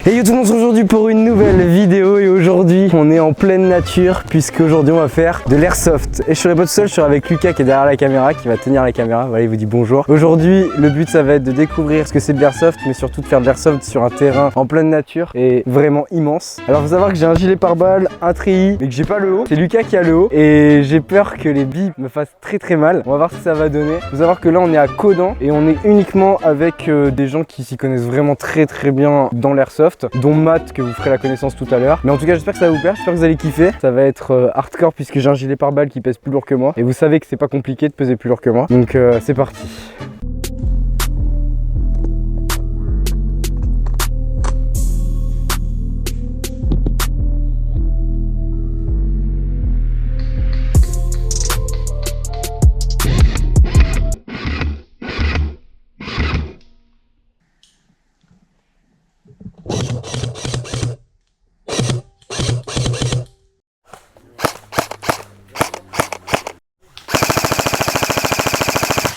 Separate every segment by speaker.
Speaker 1: Et yo tout le monde, aujourd'hui pour une nouvelle vidéo et aujourd'hui on est en pleine nature puisque aujourd'hui on va faire de l'airsoft. Et je serai pas tout seul, je serai avec Lucas qui est derrière la caméra, qui va tenir la caméra, voilà il vous dit bonjour. Aujourd'hui le but ça va être de découvrir ce que c'est de l'airsoft mais surtout de faire de l'airsoft sur un terrain en pleine nature et vraiment immense. Alors faut savoir que j'ai un gilet pare-balles, un treillis mais que j'ai pas le haut, c'est Lucas qui a le haut et j'ai peur que les billes me fassent très mal. On va voir ce que ça va donner. Faut savoir que là on est à Caudan et on est uniquement avec des gens qui s'y connaissent vraiment très bien dans l'airsoft, dont Matt que vous ferez la connaissance tout à l'heure. Mais en tout cas j'espère que ça va vous plaire, j'espère que vous allez kiffer. Ça va être hardcore puisque j'ai un gilet pare-balles qui pèse plus lourd que moi. Et vous savez que c'est pas compliqué de peser plus lourd que moi. Donc c'est parti.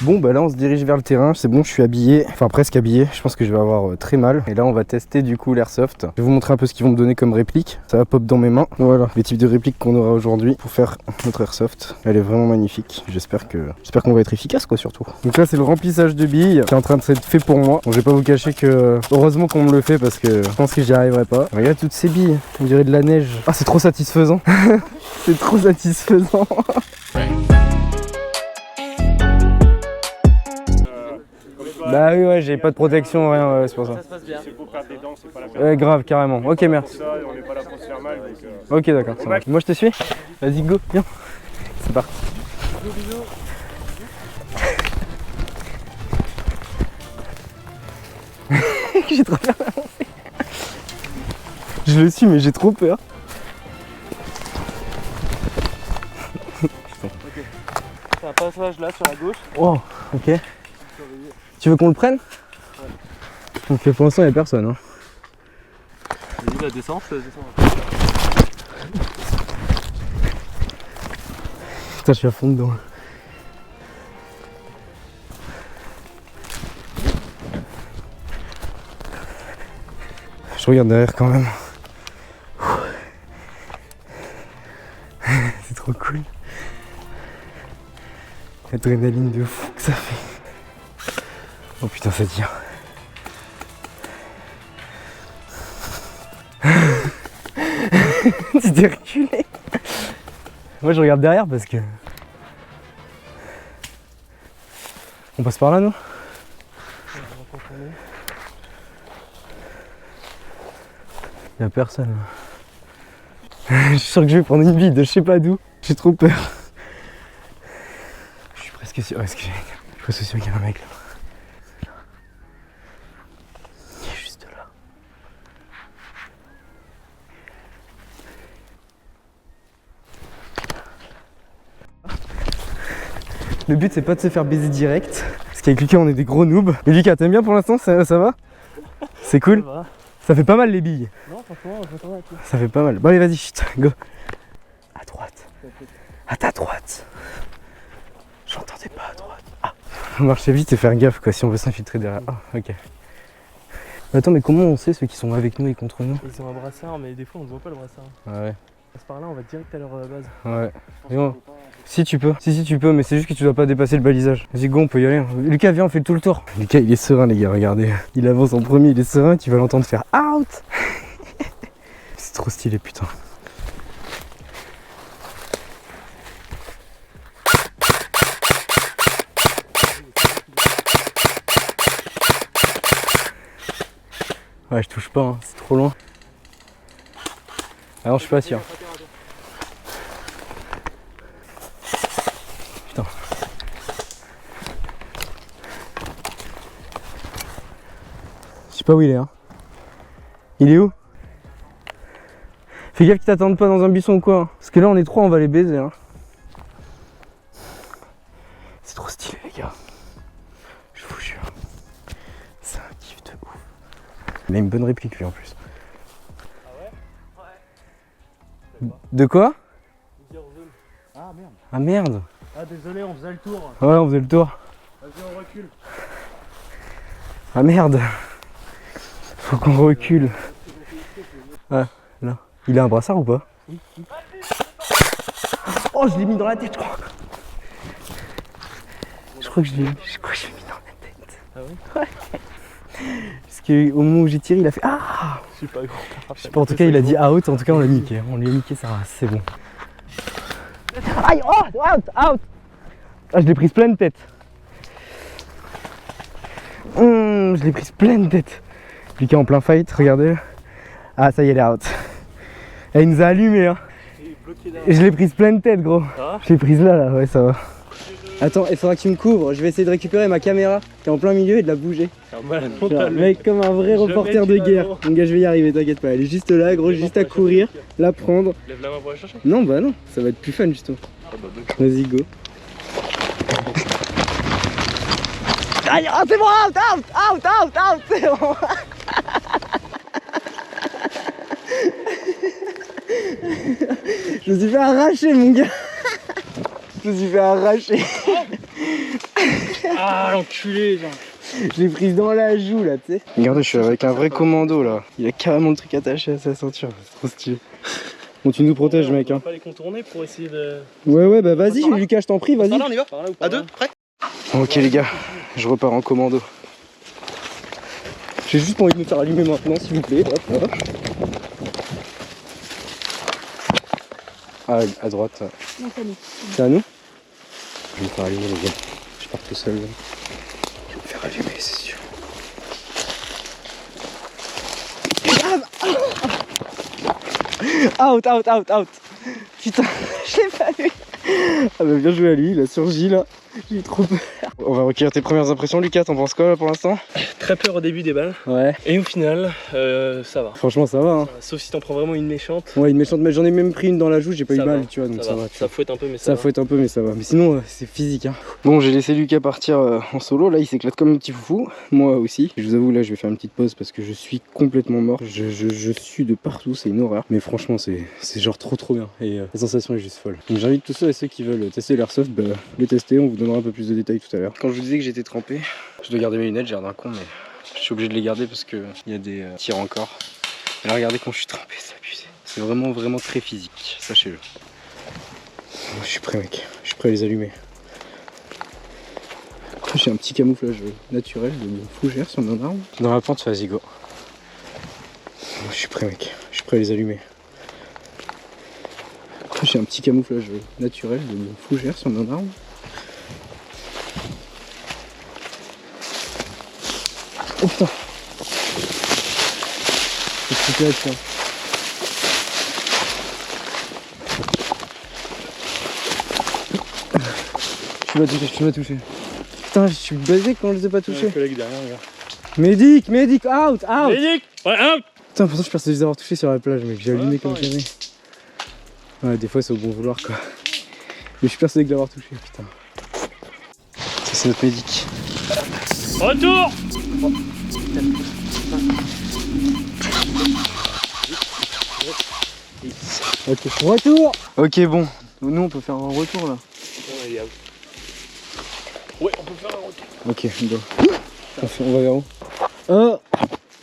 Speaker 1: Bon bah là on se dirige vers le terrain, c'est bon je suis habillé, enfin presque habillé, je pense que je vais avoir très mal. Et là on va tester du coup l'airsoft. Je vais vous montrer un peu ce qu'ils vont me donner comme réplique, ça va pop dans mes mains. Voilà les types de répliques qu'on aura aujourd'hui pour faire notre airsoft. Elle est vraiment magnifique, j'espère qu'on va être efficace quoi surtout. Donc là c'est le remplissage de billes qui est en train de s'être fait pour moi. Bon je vais pas vous cacher que heureusement qu'on me le fait parce que je pense que j'y arriverai pas. Regarde toutes ces billes, on dirait de la neige. Ah c'est trop satisfaisant. C'est trop satisfaisant. Bah oui ouais j'ai pas de protection rien c'est pour ça.
Speaker 2: Ça se passe bien.
Speaker 3: C'est pour perdre des dents, c'est pas la peine.
Speaker 1: Ouais grave carrément. Ok merci.
Speaker 3: Ça, on n'est pas là pour se faire mal. Donc,
Speaker 1: Ok d'accord. Moi je te suis. Vas-y go, viens. C'est parti.
Speaker 2: Bisous.
Speaker 1: J'ai trop peur d'avancer. Je le suis mais j'ai trop peur.
Speaker 2: Ok. C'est un passage là sur la gauche.
Speaker 1: Oh ok. Tu veux qu'on le prenne?
Speaker 2: Ouais.
Speaker 1: Donc pour l'instant il n'y a personne hein.
Speaker 2: Vas-y, la descends, je te descends.
Speaker 1: Putain je suis à fond dedans. Je regarde derrière quand même. C'est trop cool. L'adrénaline de fou que ça fait. Oh putain ça tire. Tu t'es reculé. Moi je regarde derrière parce que... On passe par là nous? Y'a personne. Je suis sûr que je vais prendre une bille de je sais pas d'où. J'ai trop peur. Je suis presque sûr. Est-ce que je suis presque sûr qu'il y a un mec là. Il est juste là. Le but c'est pas de se faire baiser direct. Parce qu'avec Lucas on est des gros noobs. Mais Lucas t'aimes bien pour l'instant, ça va? C'est cool? Ça fait pas mal les billes.
Speaker 2: Non franchement, je m'attendais à tout.
Speaker 1: Ça fait pas mal. Bon allez vas-y, chut, go. À droite. À ta droite. J'entendais pas à droite. Ah. Faut marcher vite et faire gaffe quoi si on veut s'infiltrer derrière. Ah ok. Attends mais comment on sait ceux qui sont avec nous et contre nous?
Speaker 2: Ils ont un brassard mais des fois on ne voit pas le brassard.
Speaker 1: Ah ouais.
Speaker 2: On passe par là, on va direct à leur base.
Speaker 1: Ouais. Et on... Si tu peux, si tu peux, mais c'est juste que tu dois pas dépasser le balisage. Vas-y go on peut y aller. Lucas viens on fait tout le tour. Lucas il est serein les gars, regardez. Il avance en premier, il est serein, tu vas l'entendre faire out. C'est trop stylé putain. Ouais je touche pas, hein. C'est trop loin. Ah non je suis pas sûr. Putain. Je sais pas où il est hein. Il est où? Fais gaffe qu'ils t'attendent pas dans un buisson ou quoi hein. Parce que là on est trois, on va les baiser hein. C'est trop stylé les gars. Je vous jure. C'est un kiff de ouf. Il a une bonne réplique lui en plus.
Speaker 2: Ah ouais? Ouais.
Speaker 1: De quoi?
Speaker 2: Ah merde.
Speaker 1: Ah merde.
Speaker 2: Ah désolé, on faisait le tour.
Speaker 1: Ouais on faisait le tour.
Speaker 2: Vas-y on recule.
Speaker 1: Ah merde. Faut qu'on recule. Ouais, là. Il a un brassard ou pas? Oh, je l'ai mis dans la tête, je crois. Je crois que je l'ai mis dans la tête.
Speaker 2: Ah oui?
Speaker 1: Ouais. Parce qu'au moment où j'ai tiré, il a fait ah.
Speaker 2: Je sais pas gros.
Speaker 1: Je sais pas, en tout cas, il a dit out. En tout cas, on l'a niqué. On lui a niqué, ça va, c'est bon. Aïe, oh, out. Ah, je l'ai prise pleine tête. Je l'ai prise pleine tête. Lucas en plein fight, regardez. Ah, ça y est, elle est out. Elle nous a allumé, hein. Et je l'ai prise pleine tête, gros. Je l'ai prise là, ouais, ça va. Attends, il faudra que tu me couvres. Je vais essayer de récupérer ma caméra qui est en plein milieu et de la bouger. Genre, mec, comme un vrai reporter de guerre. Mon gars, je vais y arriver, t'inquiète pas. Elle est juste là, gros, juste à courir, la prendre.
Speaker 3: Lève la main pour la chercher.
Speaker 1: Non, bah non, ça va être plus fun, justement. Vas-y, go. Aïe, oh, c'est bon, out, c'est bon. Je me suis fait arracher, mon gars. Je me suis fait arracher.
Speaker 2: Ah l'enculé genre.
Speaker 1: Je l'ai prise dans la joue là, tu sais. Regardez, je suis avec un vrai commando là. Il a carrément le truc attaché à sa ceinture. C'est trop stylé. Bon, tu nous protèges, mec.
Speaker 2: On
Speaker 1: Hein.
Speaker 2: va pas les contourner pour essayer de.
Speaker 1: Ouais, bah vas-y, Lucas, je t'en prie, vas-y.
Speaker 2: on y va. Par là ou par
Speaker 3: À deux,
Speaker 2: là
Speaker 3: prêt?
Speaker 1: Ok, les gars, je repars en commando. J'ai juste pas envie de me faire allumer maintenant, s'il vous plaît. Hop, hop. Ah, à droite.
Speaker 4: Non, c'est à nous.
Speaker 1: C'est à nous? Je vais me faire allumer, les gars. Je pars tout seul. Là. Je vais me faire allumer, c'est sûr. Out. Putain, je l'ai pas vu. Ah bah bien joué à lui, il a surgi là. J'ai eu trop peur. On va recueillir tes premières impressions, Lucas, t'en penses quoi là pour l'instant?
Speaker 2: Très peur au début des balles.
Speaker 1: Ouais.
Speaker 2: Et au final, ça va.
Speaker 1: Franchement, ça va. Hein.
Speaker 2: Sauf si t'en prends vraiment une méchante.
Speaker 1: Ouais, une méchante, mais j'en ai même pris une dans la joue, j'ai pas eu
Speaker 2: Ça
Speaker 1: mal,
Speaker 2: va,
Speaker 1: tu vois, donc ça va. Tu
Speaker 2: Ça
Speaker 1: vois.
Speaker 2: fouette un peu, mais
Speaker 1: Ça
Speaker 2: ça
Speaker 1: fouette un peu, mais ça va. Mais sinon, c'est physique. Hein. Bon, j'ai laissé Lucas partir en solo. Là, il s'éclate comme un petit foufou. Moi aussi. Je vous avoue, là, je vais faire une petite pause parce que je suis complètement mort. Je suis de partout, c'est une horreur. Mais franchement, c'est genre trop bien. Et la sensation est juste folle. Donc, j'invite tous ceux et ceux qui veulent tester l'airsoft, le tester. On vous donnera un peu plus de détails tout à l'heure. Quand je vous disais que j'étais trempé, je dois garder mes lunettes, j'ai l'air d'un con, mais je suis obligé de les garder parce qu'il y a des tirs encore. Et là, regardez quand je suis trempé, c'est abusé. C'est vraiment très physique, sachez-le. Je suis prêt, mec. Je suis prêt à les allumer. J'ai un petit camouflage naturel de fougère sur mon arme. Dans la pente, vas-y, go. Je suis prêt, mec. Je suis prêt à les allumer. J'ai un petit camouflage naturel de fougère sur mon arme. Oh putain! C'est super tiens. Tu m'as touché. Putain, je suis basé quand je les ai pas touchés.
Speaker 2: collègue derrière, regarde.
Speaker 1: Médic, out!
Speaker 2: Médic! Ouais, out!
Speaker 1: Putain, pourtant je suis persuadé de les avoir touchés sur la plage, mec. J'ai allumé comme jamais. Ouais, des fois c'est au bon vouloir quoi. Mais je suis persuadé de l'avoir touché, putain. Ça, c'est notre médic.
Speaker 2: Retour!
Speaker 1: Ok, retour! Ok, bon. Nous on peut faire un retour là.
Speaker 2: Ouais, on peut faire un retour.
Speaker 1: Ok, bon. On va vers où? Oh!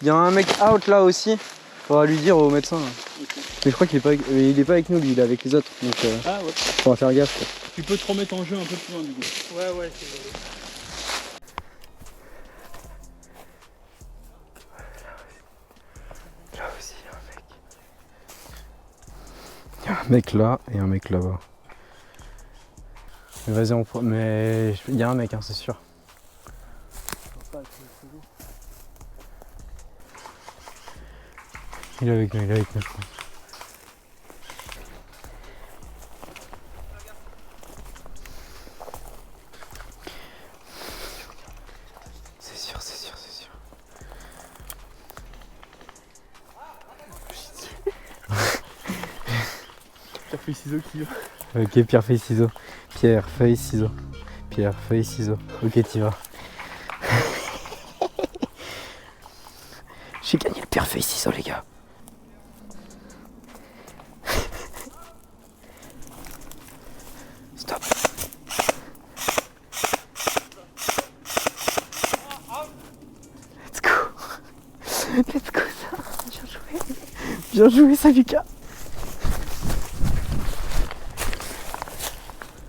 Speaker 1: Il y a un mec out là aussi. Faudra lui dire au médecin. Là. Okay. Mais je crois qu'il est pas avec nous, lui, il est avec les autres. Donc
Speaker 2: ah ouais.
Speaker 1: Faudra faire gaffe. Quoi.
Speaker 2: Tu peux te remettre en jeu un peu plus loin du coup. Ouais, c'est vrai.
Speaker 1: Là aussi, il y a un mec. Il y a un mec là et un mec là-bas. Mais vas-y, mais il y a un mec, hein, c'est sûr. Il est avec nous, je crois. C'est sûr.
Speaker 2: Pierre, feuille, ciseaux qui va.
Speaker 1: Ok, pierre, feuille, ciseaux. Pierre, feuille, ciseaux. Pierre, feuille, ciseaux. Ok, t'y vas. J'ai gagné le pierre, feuille, ciseaux, les gars. Stop. Let's go, ça. Bien joué. Bien joué ça Lucas.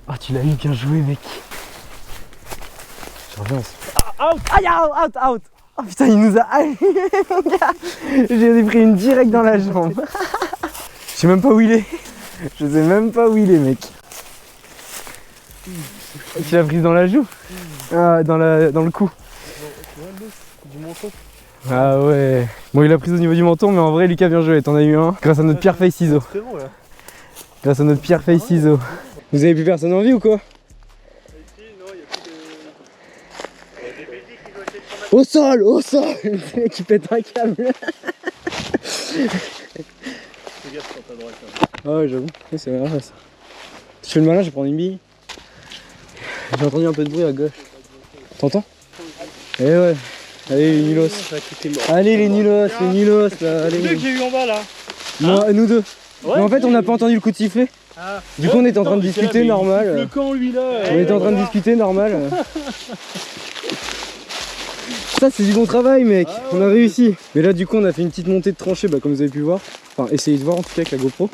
Speaker 1: Ah tu l'as eu, bien joué mec. Je reviens.
Speaker 2: Out.
Speaker 1: Aïe, out. Oh putain, il nous a allumé mon gars. J'ai pris une directe dans la jambe. Je sais même pas où il est. Je sais même pas où il est mec. Tu l'as prise dans la joue? Ah, dans le cou.
Speaker 2: Du menton.
Speaker 1: Ah ouais. Bon, il a pris au niveau du menton, mais en vrai, Lucas, bien joué. T'en as eu un grâce à notre pierre feuille ciseaux.
Speaker 2: C'est bon là.
Speaker 1: Grâce à notre pierre feuille ciseaux. Vous avez plus personne en vie ou quoi?
Speaker 2: Ici, non, il y a plus de.
Speaker 1: Au sol. Le mec qui pète un câble.
Speaker 2: Fais gaffe sur ta droite là.
Speaker 1: Ah ouais, j'avoue. Oui, c'est vrai ça. Je fais le malin, je vais prendre une bille. J'ai entendu un peu de bruit à gauche. T'entends? Eh ouais. Allez les nulos. Allez les nulos là. Allez.
Speaker 2: Les deux que j'ai eu en bas là.
Speaker 1: Moi, nous deux.
Speaker 2: Ouais,
Speaker 1: mais en fait, on n'a pas entendu le coup de sifflet.
Speaker 2: Ah.
Speaker 1: Du coup, on était en train de discuter normal.
Speaker 2: Le camp lui là.
Speaker 1: On était en train de discuter normal. Ça, c'est du bon travail, mec.
Speaker 2: Ah ouais.
Speaker 1: On a réussi. Mais là, du coup, on a fait une petite montée de tranchée, bah, comme vous avez pu voir. Enfin, essayez de voir en tout cas avec la GoPro.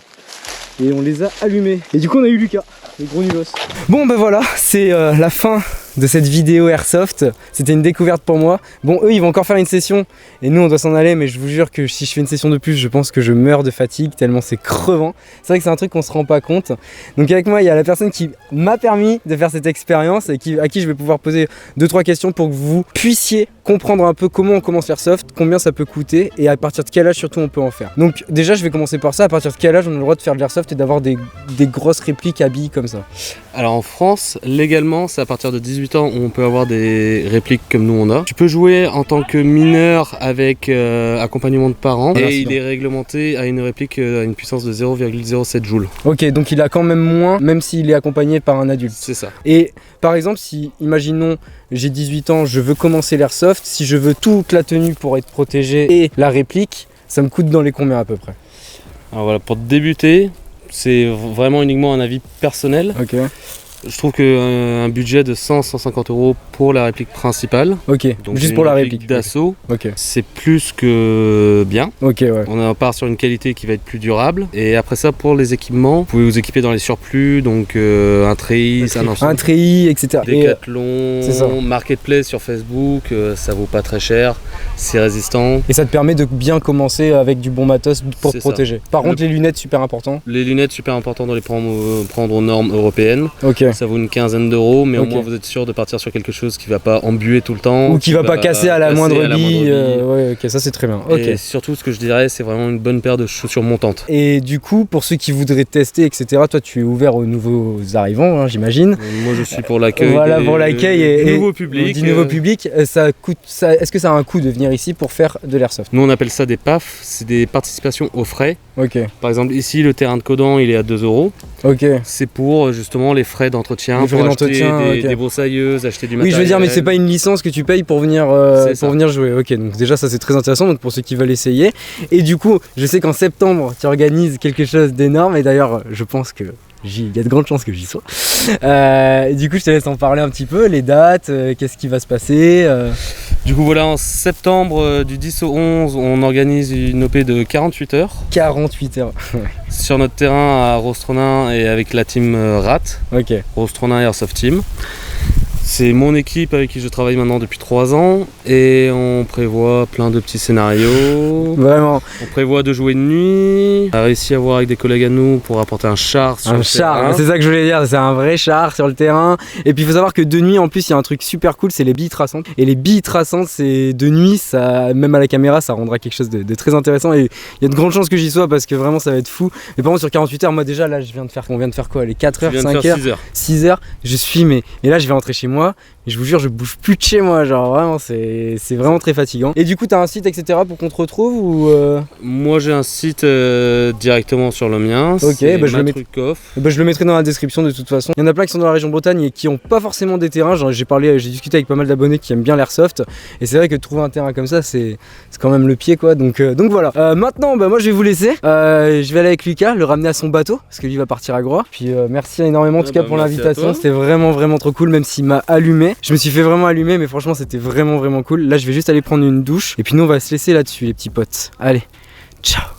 Speaker 1: Et on les a allumés. Et du coup, on a eu Lucas, le gros nulos. Bon, bah voilà, c'est la fin de cette vidéo Airsoft. C'était une découverte pour moi. Bon, eux, ils vont encore faire une session. Et nous, on doit s'en aller. Mais je vous jure que si je fais une session de plus, je pense que je meurs de fatigue tellement c'est crevant. C'est vrai que c'est un truc qu'on se rend pas compte. Donc avec moi, il y a la personne qui m'a permis de faire cette expérience et à qui je vais pouvoir poser 2-3 questions pour que vous puissiez comprendre un peu comment on commence Airsoft, combien ça peut coûter et à partir de quel âge surtout on peut en faire. Donc déjà, je vais commencer par ça. À partir de quel âge on a le droit de faire de l'Airsoft et d'avoir des grosses répliques à billes comme ça?
Speaker 4: Alors en France, légalement, c'est à partir de 18 ans où on peut avoir des répliques comme nous on a. Tu peux jouer en tant que mineur avec accompagnement de parents et il est réglementé à une réplique à une puissance de 0,07 joules.
Speaker 1: Ok, donc il a quand même moins, même s'il est accompagné par un adulte.
Speaker 4: C'est ça.
Speaker 1: Et par exemple, si, imaginons, j'ai 18 ans, je veux commencer l'Airsoft, si je veux toute la tenue pour être protégé et la réplique, ça me coûte dans les combien à peu près?
Speaker 4: Alors voilà, pour débuter, c'est vraiment uniquement un avis personnel.
Speaker 1: Ok.
Speaker 4: Je trouve qu'un budget de 100-150 € pour la réplique principale,
Speaker 1: Ok,
Speaker 4: donc
Speaker 1: juste
Speaker 4: une
Speaker 1: pour la réplique
Speaker 4: d'assaut,
Speaker 1: Ok,
Speaker 4: c'est plus que bien.
Speaker 1: ok, ouais.
Speaker 4: On part sur une qualité qui va être plus durable. Et après ça, pour les équipements, vous pouvez vous équiper dans les surplus, donc un treillis,
Speaker 1: Un treillis, etc.
Speaker 4: Decathlon,
Speaker 1: c'est ça.
Speaker 4: Marketplace sur Facebook, ça vaut pas très cher, c'est résistant.
Speaker 1: Et ça te permet de bien commencer avec du bon matos pour te
Speaker 4: C'est ça.
Speaker 1: protéger. Par contre, les lunettes, super important.
Speaker 4: Les lunettes, super important de les prendre aux normes européennes.
Speaker 1: Ok.
Speaker 4: Ça vaut une quinzaine d'euros, mais
Speaker 1: Ok.
Speaker 4: au moins vous êtes sûr de partir sur quelque chose qui va pas embuer tout le temps.
Speaker 1: Ou qui va pas casser à la moindre bille.
Speaker 4: bille.
Speaker 1: Ouais, ok, ça c'est très bien. Ok.
Speaker 4: Et surtout, ce que je dirais, c'est vraiment une bonne paire de chaussures montantes.
Speaker 1: Et du coup, pour ceux qui voudraient tester, etc., toi tu es ouvert aux nouveaux arrivants, hein, j'imagine.
Speaker 4: Moi, je suis pour l'accueil.
Speaker 1: Voilà, pour l'accueil et
Speaker 4: nouveau public.
Speaker 1: du nouveau public. Ça coûte, est-ce que ça a un coût de venir ici pour faire de l'airsoft?
Speaker 4: Nous, on appelle ça des PAF, c'est des participations aux frais.
Speaker 1: Ok,
Speaker 4: Par exemple, ici, le terrain de Codan, il est à 2 €.
Speaker 1: ok.
Speaker 4: C'est pour justement les frais d'entretien,
Speaker 1: Les frais
Speaker 4: pour acheter
Speaker 1: d'entretien, ok.
Speaker 4: des broussailleuses, acheter du
Speaker 1: Oui,
Speaker 4: matériel.
Speaker 1: je veux dire, mais c'est pas une licence que tu payes pour venir,
Speaker 4: C'est ça.
Speaker 1: jouer. Ok, donc déjà ça c'est très intéressant donc pour ceux qui veulent essayer. Et du coup, je sais qu'en septembre, tu organises quelque chose d'énorme. Et d'ailleurs, je pense que il y a de grandes chances que j'y sois. Du coup, je te laisse en parler un petit peu, les dates, qu'est-ce qui va se passer.
Speaker 4: Du coup, voilà, en septembre, du 10 au 11, on organise une OP de 48 heures
Speaker 1: 48 heures.
Speaker 4: sur notre terrain à Rostronin et avec la team RAT,
Speaker 1: Ok.
Speaker 4: Rostronin Airsoft Team. C'est mon équipe avec qui je travaille maintenant depuis 3 ans et on prévoit plein de petits scénarios.
Speaker 1: Vraiment.
Speaker 4: On prévoit de jouer de nuit. On a réussi à voir avec des collègues à nous pour apporter un char sur
Speaker 1: Un
Speaker 4: le
Speaker 1: char,
Speaker 4: terrain.
Speaker 1: c'est ça que je voulais dire, c'est un vrai char sur le terrain. Et puis il faut savoir que de nuit en plus il y a un truc super cool, c'est les billes traçantes. Et les billes traçantes, c'est de nuit, ça, même à la caméra, ça rendra quelque chose de très intéressant. Et il y a de grandes chances que j'y sois parce que vraiment ça va être fou. Mais par contre sur 48 heures, moi déjà là on vient de faire quoi? Les 4
Speaker 4: Je
Speaker 1: heures,
Speaker 4: viens de
Speaker 1: 5
Speaker 4: faire
Speaker 1: heures,
Speaker 4: 6 heures.
Speaker 1: 6 heures, je suis mais là je vais rentrer chez moi. Et je vous jure, je bouge plus de chez moi, genre vraiment, c'est vraiment très fatigant. Et du coup, t'as un site, etc. pour qu'on te retrouve ou
Speaker 4: Moi j'ai un site directement sur le mien.
Speaker 1: Ok,
Speaker 4: c'est
Speaker 1: bah, je le mets-
Speaker 4: Matrukoff.
Speaker 1: Je le mettrai dans la description de toute façon. Il y en a plein qui sont dans la région Bretagne et qui ont pas forcément des terrains. J'ai discuté avec pas mal d'abonnés qui aiment bien l'airsoft. Et c'est vrai que trouver un terrain comme ça, c'est quand même le pied quoi. Donc voilà. Maintenant, moi je vais vous laisser. Je vais aller avec Lucas, le ramener à son bateau parce que lui va partir à Groix. Puis merci énormément en tout cas pour
Speaker 4: merci à
Speaker 1: l'invitation.
Speaker 4: toi.
Speaker 1: C'était vraiment trop cool, même s'il m'a allumé. Je me suis fait vraiment allumer, mais franchement c'était vraiment cool. Là je vais juste aller prendre une douche. Et puis nous on va se laisser là-dessus les petits potes. Allez, ciao.